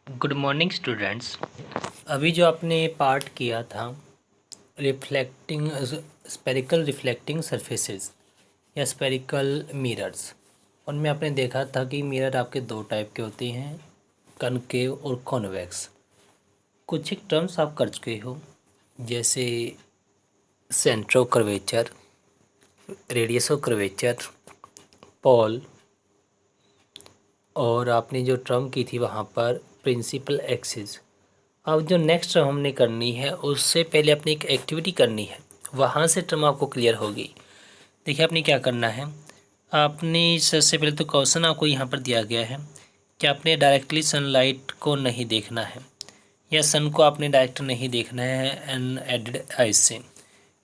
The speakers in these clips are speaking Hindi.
Good morning students. अभी जो आपने पार्ट किया था रिफ्लेक्टिंग स्पेरिकल रिफ्लेक्टिंग सरफेसेस या स्पेरिकल मिरर्स, उनमें आपने देखा था कि मिरर आपके दो टाइप के होते हैं, कनकेव और कॉन्वेक्स। कुछ एक टर्म्स आप कर चुके हो जैसे centre curvature, radius of curvature, pole, और आपने जो टर्म की थी वहाँ पर प्रिंसिपल एक्सिस। अब जो नेक्स्ट टर्म हमने करनी है उससे पहले अपनी एक एक्टिविटी करनी है, वहाँ से टर्म आपको क्लियर होगी। देखिए आपने क्या करना है, आपने सबसे पहले तो क्वेश्चन आपको यहाँ पर दिया गया है कि आपने डायरेक्टली सनलाइट को नहीं देखना है या सन को आपने डायरेक्ट नहीं देखना है अनएडेड आइज से,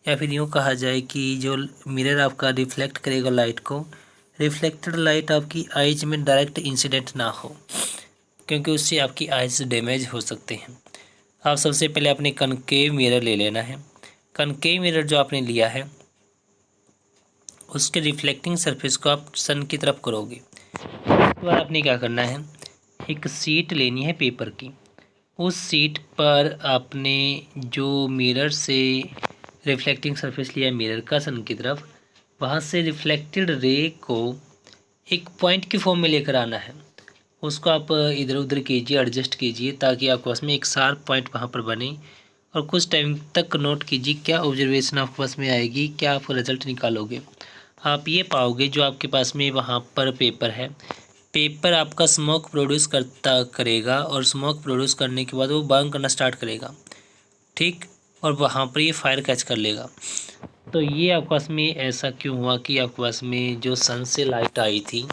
या फिर यूँ कहा जाए कि जो मिरर आपका रिफ्लेक्ट करेगा लाइट को, रिफ्लेक्टेड लाइट आपकी आइज में डायरेक्ट इंसिडेंट ना हो, क्योंकि उससे आपकी आइज डैमेज हो सकते हैं। आप सबसे पहले अपने कनकेव मिरर ले लेना है। कनकेव मिरर जो आपने लिया है उसके रिफ्लेक्टिंग सरफेस को आप सन की तरफ करोगे। उसके बाद आपने क्या करना है, एक सीट लेनी है पेपर की। उस सीट पर आपने जो मिरर से रिफ्लेक्टिंग सरफेस लिया मिरर का सन की तरफ, वहाँ से रिफ्लेक्टेड रे को एक पॉइंट की फॉर्म में लेकर आना है। उसको आप इधर उधर कीजिए, एडजस्ट कीजिए, ताकि आपके पास में एक शार्प पॉइंट वहाँ पर बने। और कुछ टाइम तक नोट कीजिए क्या ऑब्जर्वेशन आपके पास में आएगी, क्या आप रिजल्ट निकालोगे। आप ये पाओगे जो आपके पास में वहाँ पर पेपर है, पेपर आपका स्मोक प्रोड्यूस करेगा, और स्मोक प्रोड्यूस करने के बाद वो बर्न करना स्टार्ट करेगा, ठीक, और वहाँ पर ये फायर कैच कर लेगा। तो ये आपके पास में ऐसा क्यों हुआ कि आपके पास में जो सन से लाइट आई थी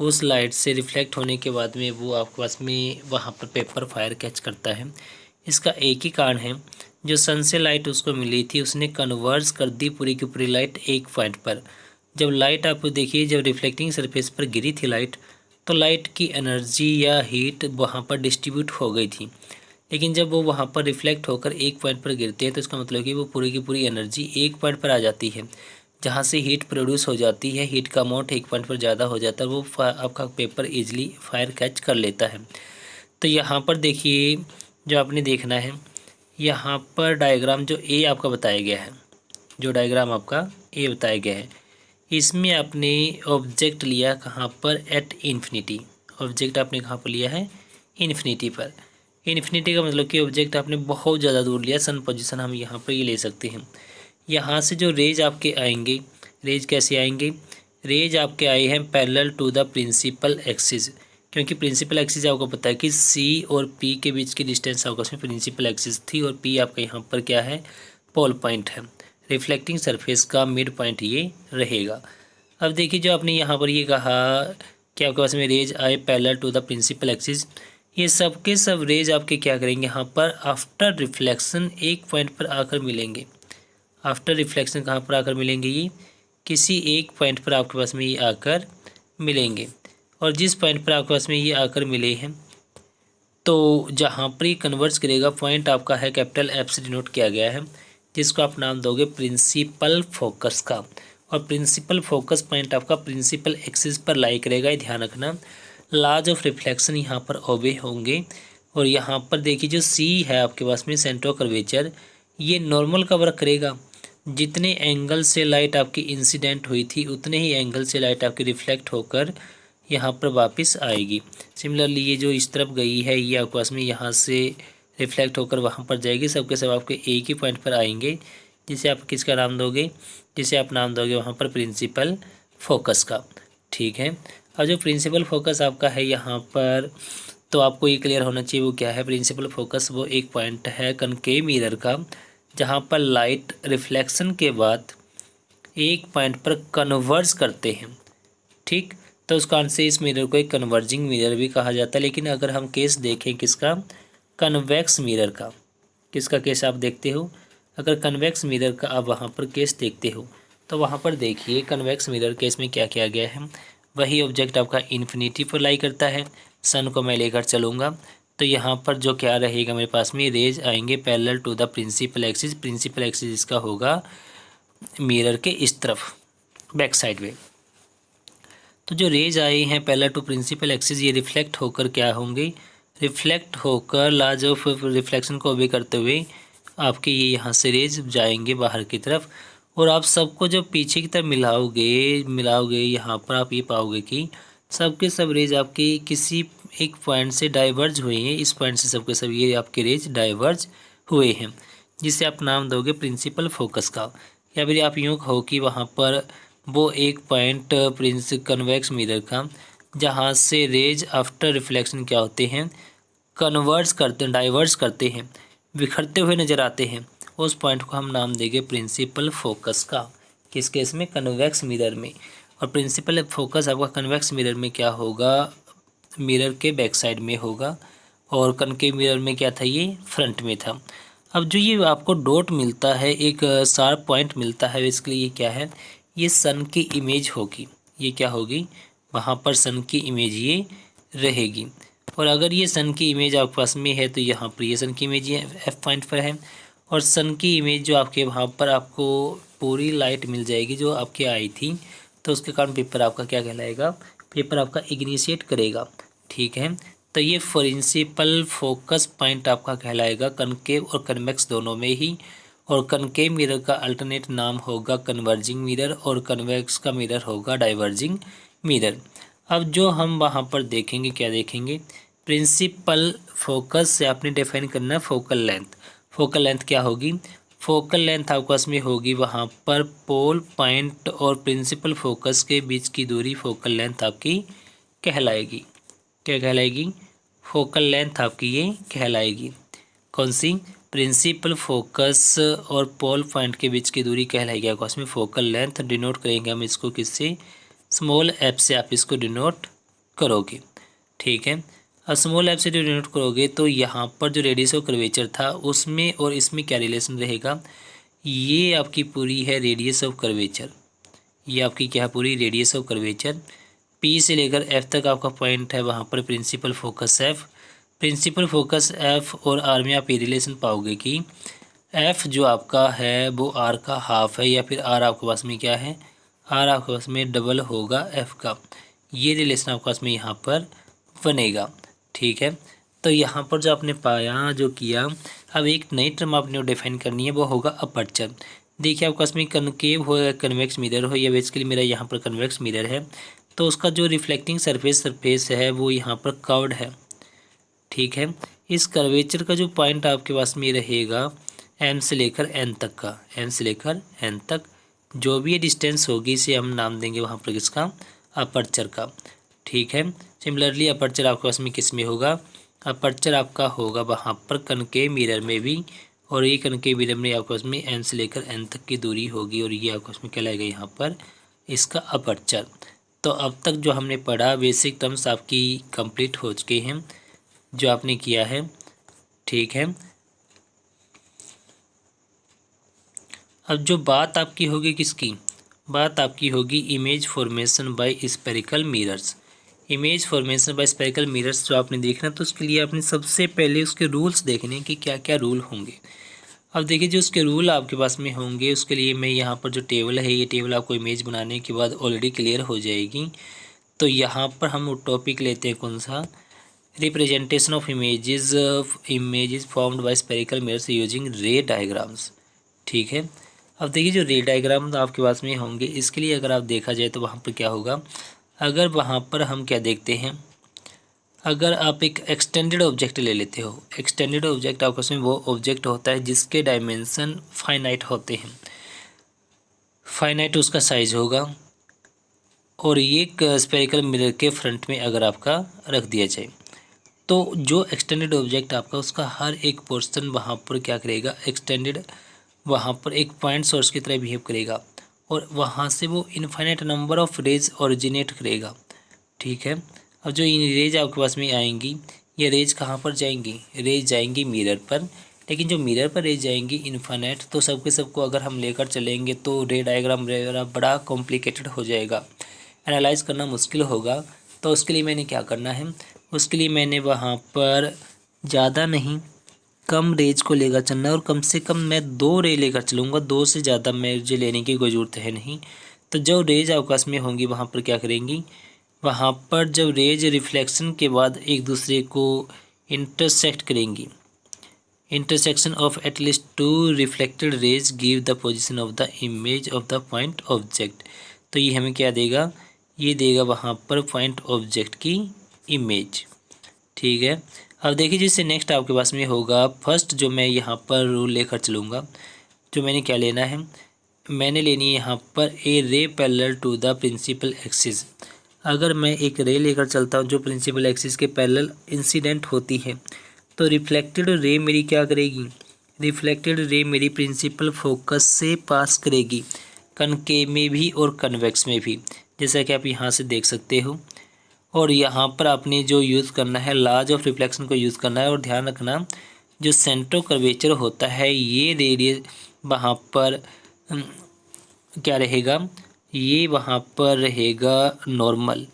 उस लाइट से रिफ्लेक्ट होने के बाद में वो आपके पास में वहाँ पर पेपर फायर कैच करता है। इसका एक ही कारण है, जो सन से लाइट उसको मिली थी उसने कन्वर्स कर दी पूरी की पूरी लाइट एक पॉइंट पर। जब लाइट आप देखिए, जब रिफ्लेक्टिंग सरफेस पर गिरी थी लाइट, तो लाइट की एनर्जी या हीट वहाँ पर डिस्ट्रीब्यूट हो गई थी। लेकिन जब वो वहाँ पर रिफ्लेक्ट होकर एक पॉइंट पर गिरते हैं तो इसका मतलब कि वो पूरी की पूरी एनर्जी एक पॉइंट पर आ जाती है, जहाँ से हीट प्रोड्यूस हो जाती है। हीट का अमाउंट एक पॉइंट पर ज़्यादा हो जाता है, वो आपका पेपर इजीली फायर कैच कर लेता है। तो यहाँ पर देखिए जो आपने देखना है, यहाँ पर डायग्राम जो ए आपका बताया गया है, जो डायग्राम आपका ए बताया गया है, इसमें आपने ऑब्जेक्ट लिया कहाँ पर, एट इन्फिनिटी। ऑब्जेक्ट आपने कहाँ पर लिया है, इन्फिनिटी पर। इन्फिनिटी का मतलब कि ऑब्जेक्ट आपने बहुत ज़्यादा दूर लिया, सन पोजीशन हम यहाँ पर ये ले सकते हैं। यहाँ से जो रेज आपके आएंगे, रेज कैसे आएंगे, रेज आपके आए हैं parallel to the principal axis, क्योंकि प्रिंसिपल एक्सिस आपको पता है कि सी और पी के बीच की डिस्टेंस आपका उसमें प्रिंसिपल एक्सिस थी, और पी आपका यहाँ पर क्या है, पोल पॉइंट है। रिफ्लेक्टिंग सरफेस का मिड पॉइंट ये रहेगा। अब देखिए जो आपने यहाँ पर ये कहा कि आपके पास में रेज आए parallel to the principal axis, ये सब के सब रेज आपके क्या करेंगे, यहाँ पर आफ्टर रिफ्लेक्शन एक पॉइंट पर आकर मिलेंगे। आफ्टर रिफ्लेक्शन कहाँ पर आकर मिलेंगे, ये किसी एक पॉइंट पर आपके पास में ये आकर मिलेंगे। और जिस पॉइंट पर आपके पास में ये आकर मिले हैं, तो जहाँ पर ये कन्वर्ज करेगा पॉइंट आपका है कैपिटल एफ से डिनोट किया गया है, जिसको आप नाम दोगे प्रिंसिपल फोकस का। और प्रिंसिपल फोकस पॉइंट आपका प्रिंसिपल एक्सिस पर लाई करेगा, ये ध्यान रखना। लॉज ऑफ रिफ्लेक्शन यहाँ पर ओबे होंगे। और यहाँ पर देखिए जो सी है आपके पास में सेंटर ऑफ कर्वेचर, ये नॉर्मल का वर्क करेगा। जितने एंगल से लाइट आपकी इंसिडेंट हुई थी उतने ही एंगल से लाइट आपकी रिफ्लेक्ट होकर यहाँ पर वापस आएगी। सिमिलरली ये जो इस तरफ गई है ये आपके पास में यहाँ से रिफ्लेक्ट होकर वहाँ पर जाएगी, सबके सब आपके एक ही पॉइंट पर आएंगे, जिसे आप किसका नाम दोगे, जिसे आप नाम दोगे वहाँ पर प्रिंसिपल फोकस का, ठीक है। और जो प्रिंसिपल फोकस आपका है यहाँ पर, तो आपको ये क्लियर होना चाहिए वो क्या है। प्रिंसिपल फोकस वो एक पॉइंट है कनकेव मिरर का, जहाँ पर लाइट रिफ्लेक्शन के बाद एक पॉइंट पर कन्वर्ज करते हैं, ठीक। तो उस कारण से इस मिरर को एक कन्वर्जिंग मिरर भी कहा जाता है। लेकिन अगर हम केस देखें किसका, कन्वेक्स मिरर का, किसका केस आप देखते हो, अगर कन्वेक्स मिरर का आप वहाँ पर केस देखते हो, तो वहाँ पर देखिए कन्वेक्स मिरर केस में क्या किया गया है। वही ऑब्जेक्ट आपका इन्फिनिटी पर लाई करता है, सन को मैं लेकर चलूँगा, तो यहाँ पर जो क्या रहेगा मेरे पास में, रेज आएंगे parallel to the principal axis. Principal axis इसका होगा मिरर के इस तरफ, बैक साइड में। तो जो रेज आए हैं पैरेलल टू प्रिंसिपल एक्सिस, ये रिफ्लेक्ट होकर क्या होंगे, रिफ्लेक्ट होकर लाज ऑफ रिफ्लेक्शन को ओबे करते हुए आपके ये यहाँ से रेज जाएंगे बाहर की तरफ, और आप सबको जब पीछे की तरफ मिलाओगे यहाँ पर आप ये पाओगे कि सबके सब रेज आपके किसी एक पॉइंट से डाइवर्ज हुए हैं। इस पॉइंट से सबके सब ये आपके रेज डाइवर्ज हुए हैं, जिसे आप नाम दोगे प्रिंसिपल फोकस का। या फिर आप यूँ कहो कि वहाँ पर वो एक पॉइंट कन्वेक्स मिरर का जहाँ से रेज आफ्टर रिफ्लेक्शन क्या होते हैं, डाइवर्स करते हैं, बिखरते हुए नज़र आते हैं, उस पॉइंट को हम नाम देंगे प्रिंसिपल फोकस का। किस केस में? कन्वेक्स मिरर में। और प्रिंसिपल फोकस आपका कन्वेक्स मिरर में क्या होगा, मिरर के बैक साइड में होगा, और कनकेव मिरर में क्या था, ये फ्रंट में था। अब जो ये आपको डॉट मिलता है, एक शार्प पॉइंट मिलता है, इसके लिए ये क्या है, ये सन की इमेज होगी। ये क्या होगी, वहाँ पर सन की इमेज ये रहेगी। और अगर ये सन की इमेज आपके पास में है तो यहाँ पर ये सन की इमेज ये F पॉइंट पर है, और सन की इमेज जो आपके वहाँ पर आपको पूरी लाइट मिल जाएगी जो आपके आई थी, तो उसके कारण पेपर आपका क्या कहलाएगा, पेपर आपका इग्निशिएट करेगा। ठीक है, तो ये प्रिंसिपल फोकस पॉइंट आपका कहलाएगा कनकेव और कन्वेक्स दोनों में ही। और कनकेव मिरर का अल्टरनेट नाम होगा कन्वर्जिंग मिरर, और कन्वेक्स का मिरर होगा डाइवर्जिंग मिरर। अब जो हम वहाँ पर देखेंगे, क्या देखेंगे, प्रिंसिपल फोकस से आपने डिफाइन करना है फोकल लेंथ। फोकल लेंथ क्या होगी, फोकल लेंथ आपस में होगी वहाँ पर पोल पॉइंट और प्रिंसिपल फोकस के बीच की दूरी फोकल लेंथ आपकी कहलाएगी। क्या कहलाएगी, फोकल लेंथ आपकी ये कहलाएगी। कौन सी, प्रिंसिपल फोकस और पोल पॉइंट के बीच की दूरी कहलाएगी आपस में फोकल लेंथ। डिनोट करेंगे हम इसको किससे, स्मॉल एफ से आप इसको डिनोट करोगे। ठीक है, अब स्मॉल एफ से जो डिनोट करोगे तो यहाँ पर जो रेडियस ऑफ कर्वेचर था उसमें और इसमें क्या रिलेशन रहेगा, ये आपकी पूरी है रेडियस ऑफ कर्वेचर। ये आपकी क्या है, पूरी रेडियस ऑफ कर्वेचर। पी से लेकर एफ तक आपका पॉइंट है वहाँ पर principal focus F. Principal focus F और आर में आप ये रिलेशन पाओगे कि एफ जो आपका है वो आर का हाफ है, या फिर आर आपके पास में क्या है, आर आपके पास में डबल होगा एफ का। ये रिलेशन आपके पास में यहाँ पर बनेगा। ठीक है, तो यहाँ पर जो आपने पाया, जो किया, अब एक नई टर्म आपने डिफाइन करनी है, वो होगा अपर्चर। देखिए आपके पास में कनकेव हो या कन्वेक्स मिरर हो, या बेसिकली मेरा यहाँ पर कन्वेक्स मिरर है, तो उसका जो रिफ्लेक्टिंग सरफेस है वो यहाँ पर कर्व्ड है। ठीक है, इस कर्वेचर का जो पॉइंट आपके पास में रहेगा एम से लेकर एन तक का, एम से लेकर एन तक जो भी ये डिस्टेंस होगी इसे हम नाम देंगे वहाँ पर किसका, अपर्चर का। ठीक है, सिमिलरली अपर्चर आपके पास में किस में होगा, अपर्चर आपका होगा वहाँ पर कनकेव मिरर में भी, और ये कनकेव मिरर में आपके पास में एम से लेकर एन तक की दूरी होगी, और ये आपके पास में कहलाएगा यहाँ पर इसका अपर्चर। तो अब तक जो हमने पढ़ा बेसिक टर्म्स आपकी कंप्लीट हो चुके हैं जो आपने किया है। ठीक है, अब जो बात आपकी होगी किसकी, बात आपकी होगी image formation by spherical mirrors. Image formation by spherical mirrors जो आपने देखना, तो उसके लिए आपने सबसे पहले उसके रूल्स देखने कि क्या क्या रूल होंगे। अब देखिए जो उसके रूल आपके पास में होंगे, उसके लिए मैं यहाँ पर जो टेबल है, ये टेबल आपको इमेज बनाने के बाद ऑलरेडी क्लियर हो जाएगी। तो यहाँ पर हम टॉपिक लेते हैं कौन सा, representation of images formed by spherical mirrors using रे डायग्राम्स। ठीक है, अब देखिए जो रे डायग्राम आपके पास में होंगे, इसके लिए अगर आप देखा जाए तो वहाँ पर क्या होगा, अगर वहाँ पर हम क्या देखते हैं, अगर आप एक एक्सटेंडेड ऑब्जेक्ट ले लेते हो, एक्सटेंडेड ऑब्जेक्ट आपके पास में वो ऑब्जेक्ट होता है जिसके डायमेंशन फाइनाइट होते हैं, फाइनाइट उसका साइज होगा, और ये स्फेरिकल मिरर के फ्रंट में अगर आपका रख दिया जाए, तो जो एक्सटेंडेड ऑब्जेक्ट आपका उसका हर एक पोर्शन वहाँ पर क्या करेगा, एक्सटेंडेड वहाँ पर एक पॉइंट सोर्स की तरह बिहेव करेगा, और वहाँ से वो infinite number of rays originate करेगा। ठीक है, अब जो इन रेज आपके पास में आएंगी, ये रेज कहाँ पर जाएंगी, रेज जाएंगी मिरर पर, लेकिन जो मिरर पर रेज जाएंगी इनफाइनाइट, तो सबके सबको अगर हम लेकर चलेंगे तो रे डायग्राम बड़ा कॉम्प्लिकेटेड हो जाएगा, एनालाइज करना मुश्किल होगा। तो उसके लिए मैंने क्या करना है, उसके लिए मैंने वहाँ पर ज़्यादा नहीं कम रेज को लेकर चलना है, और कम से कम मैं 2 रे लेकर चलूँगा, 2 से ज़्यादा मुझे लेने की कोई ज़रूरत है नहीं। तो जो रेज अवकाश में होंगी वहाँ पर क्या करेंगी, वहाँ पर जब रेज रिफ्लेक्शन के बाद एक दूसरे को इंटरसेक्ट करेंगी। Intersection of at least to reflected raise give the position of the image of the point object. तो ये हमें क्या देगा, ये देगा वहाँ पर पॉइंट ऑब्जेक्ट की इमेज। ठीक है, अब देखिए जिससे नेक्स्ट आपके पास में होगा, फर्स्ट जो मैं यहाँ पर रूल लेकर चलूँगा, जो मैंने क्या लेना है, मैंने लेनी है यहाँ पर a ray parallel to the principal axis. अगर मैं एक रे लेकर चलता हूँ जो प्रिंसिपल एक्सिस के पैरेलल इंसिडेंट होती है, तो रिफ्लेक्टेड रे मेरी क्या करेगी, रिफ्लेक्टेड रे मेरी प्रिंसिपल फोकस से पास करेगी, कनकेव में भी और कन्वेक्स में भी, जैसा कि आप यहाँ से देख सकते हो। और यहाँ पर आपने जो यूज़ करना है, लॉज ऑफ रिफ्लेक्शन को यूज़ करना है। और ध्यान रखना जो सेंट्रो कर्वेचर होता है, ये रेडियस वहाँ पर क्या रहेगा, ये वहाँ पर रहेगा नॉर्मल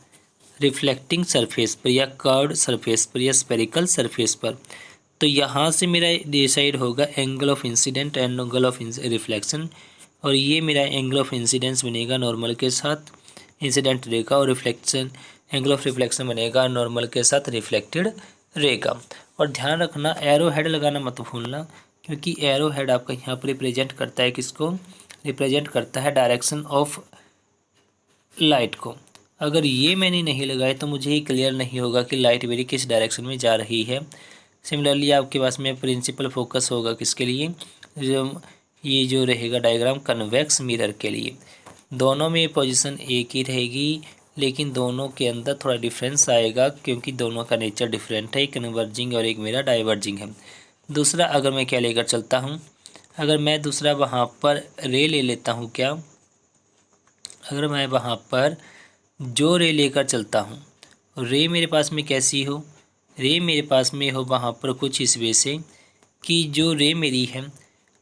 रिफ्लेक्टिंग सरफेस पर या कर्व्ड सरफेस पर या स्फेरिकल सरफेस पर। तो यहाँ से मेरा डिसाइड होगा angle of incident and angle of reflection, और ये मेरा एंगल ऑफ इंसिडेंस बनेगा नॉर्मल के साथ इंसिडेंट रे का, और रिफ्लेक्शन एंगल ऑफ रिफ्लेक्शन बनेगा नॉर्मल के साथ रिफ्लेक्टेड रे का। और ध्यान रखना एरो हेड लगाना मत भूलना, क्योंकि एरो हेड आपका यहाँ पर रिप्रेजेंट करता है किसको, रिप्रेजेंट करता है डायरेक्शन ऑफ लाइट को। अगर ये मैंने नहीं लगाए तो मुझे ही क्लियर नहीं होगा कि लाइट मेरी किस डायरेक्शन में जा रही है। सिमिलरली आपके पास में प्रिंसिपल फोकस होगा किसके लिए, जो ये जो रहेगा डायग्राम कन्वेक्स मिरर के लिए। दोनों में पोजीशन एक ही रहेगी, लेकिन दोनों के अंदर थोड़ा डिफरेंस आएगा क्योंकि दोनों का नेचर डिफरेंट है, एक कन्वर्जिंग और एक मेरा डाइवर्जिंग है। दूसरा अगर मैं क्या लेकर चलता हूँ, अगर मैं दूसरा वहाँ पर रे ले लेता हूँ, क्या अगर मैं वहाँ पर जो रे लेकर चलता हूँ, रे मेरे पास में कैसी हो, रे मेरे पास में हो वहाँ पर कुछ इस वे से कि जो रे मेरी है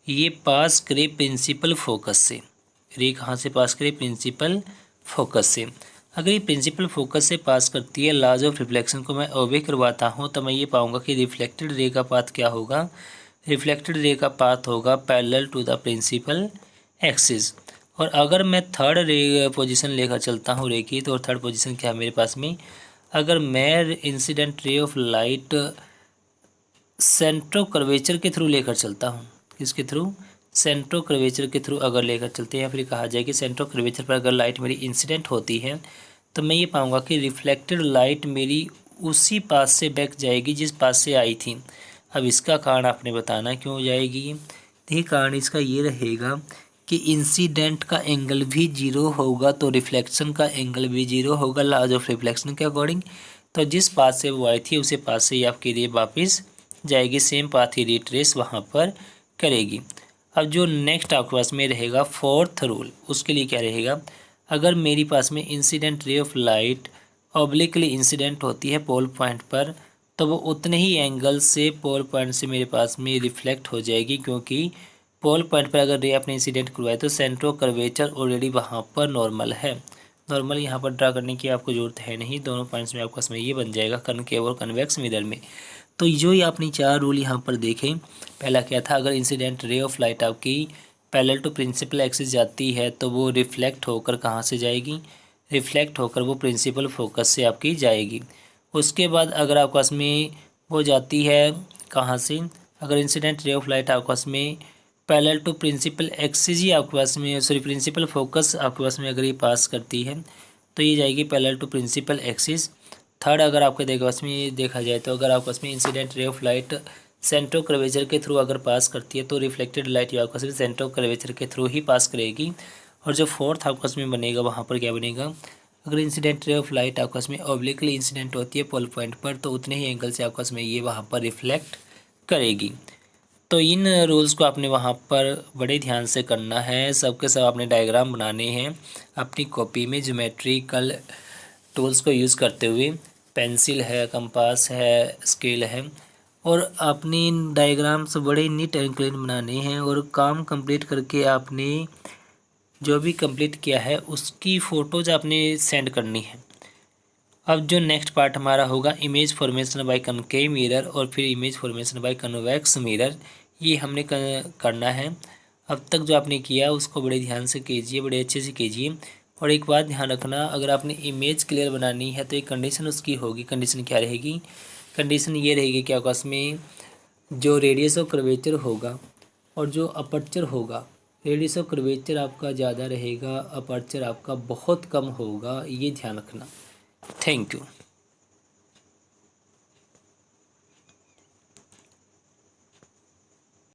ये पास करे प्रिंसिपल फोकस से। रे कहाँ से पास करे, प्रिंसिपल फोकस से। अगर ये प्रिंसिपल फोकस से पास करती है, लॉज ऑफ रिफ्लेक्शन को मैं ओबे करवाता हूँ, तो मैं ये पाऊँगा कि रिफ्लेक्टेड रे का पाथ क्या होगा, रिफ्लेक्टेड रे का पाथ होगा parallel to the principal axis. और अगर मैं थर्ड रे पोजीशन लेकर चलता हूँ रे की, तो थर्ड पोजीशन क्या है मेरे पास में, अगर मैं incident ray of light centre curvature के थ्रू लेकर चलता हूँ, किसके थ्रू, सेंट्रो कर्वेचर के थ्रू अगर लेकर चलते हैं, या फिर कहा जाए कि सेंट्रो कर्वेचर पर अगर लाइट मेरी इंसिडेंट होती है, तो मैं ये पाऊँगा कि रिफ्लेक्टेड लाइट मेरी उसी पास से बैक जाएगी जिस पास से आई थी। अब इसका कारण आपने बताना क्यों जाएगी। देखिए कारण इसका ये रहेगा कि इंसिडेंट का एंगल भी जीरो होगा, तो रिफ्लेक्शन का एंगल भी जीरो होगा लॉज ऑफ रिफ्लेक्शन के अकॉर्डिंग। तो जिस पास से वो आई थी उसी पास से ही आपकी रे वापस जाएगी, सेम पाथ ही रिट्रेस वहाँ पर करेगी। अब जो नेक्स्ट आपके पास में रहेगा फोर्थ रूल, उसके लिए क्या रहेगा, अगर मेरी पास में incident ray of light obliquely incident होती है पोल पॉइंट पर, तो वो उतने ही एंगल से पोल पॉइंट से मेरे पास में रिफ्लेक्ट हो जाएगी, क्योंकि पोल पॉइंट पर अगर रे अपने इंसिडेंट करवाए तो सेंट्रो कर्वेचर ऑलरेडी वहाँ पर नॉर्मल है। नॉर्मल यहाँ पर ड्रा करने की आपको ज़रूरत है नहीं, दोनों पॉइंट्स में आपके पास में ये बन जाएगा कनकेव और कन्वेक्स मिरर में। तो जो ये आपने चार रूल यहाँ पर देखे, पहला क्या था, अगर इंसिडेंट रे ऑफ लाइट आपकी पैरेलल टू प्रिंसिपल एक्सिस जाती है तो वो रिफ्लेक्ट होकर कहाँ से जाएगी, रिफ्लेक्ट होकर वो प्रिंसिपल फोकस से आपकी जाएगी। उसके बाद अगर आपके पास में वो जाती है कहाँ से, अगर इंसिडेंट रे ऑफ लाइट आपके पास में पैरेलल टू प्रिंसिपल एक्सिस ही आपके पास में, सॉरी प्रिंसिपल फोकस आपके पास में अगर ये पास करती है तो ये जाएगी parallel to principal axis. Third अगर आपके पास में देखा जाए तो अगर आपके पास में incident ray of light centre curvature के थ्रू अगर पास करती है तो रिफ्लेक्टेड लाइट आपके पास में सेंट्रो कर्वेचर के थ्रू ही पास करेगी। और जो फोर्थ आपके पास में बनेगा वहाँ पर क्या बनेगा, अगर इंसिडेंट रे ऑफ लाइट आपके पास में ऑब्लिकली इंसिडेंट होती है पोल पॉइंट पर, तो उतने ही एंगल से आपके पास में ये वहाँ पर रिफ्लेक्ट करेगी। तो इन रूल्स को आपने वहाँ पर बड़े ध्यान से करना है, सबके सब आपने डायग्राम बनाने हैं अपनी कॉपी में ज्योमेट्रिकल टूल्स को यूज़ करते हुए। पेंसिल है, कंपास है, स्केल है, और आपने इन डायग्राम्स बड़े नीट एंड क्लीन बनाने हैं। और काम कंप्लीट करके आपने जो भी कंप्लीट किया है उसकी फ़ोटोज़ आपने सेंड करनी है। अब जो नेक्स्ट पार्ट हमारा होगा image formation by concave mirror और फिर image formation by convex mirror, ये हमने करना है। अब तक जो आपने किया उसको बड़े ध्यान से कीजिए, बड़े अच्छे से कीजिए। और एक बात ध्यान रखना, अगर आपने इमेज क्लियर बनानी है तो एक कंडीशन उसकी होगी, कंडीशन क्या रहेगी, कंडीशन ये रहेगी कि आपस में जो रेडियस ऑफ कर्वेचर होगा और जो अपर्चर होगा, रेडियस ऑफ कर्वेचर आपका ज़्यादा रहेगा, अपर्चर आपका बहुत कम होगा, ये ध्यान रखना। Thank you.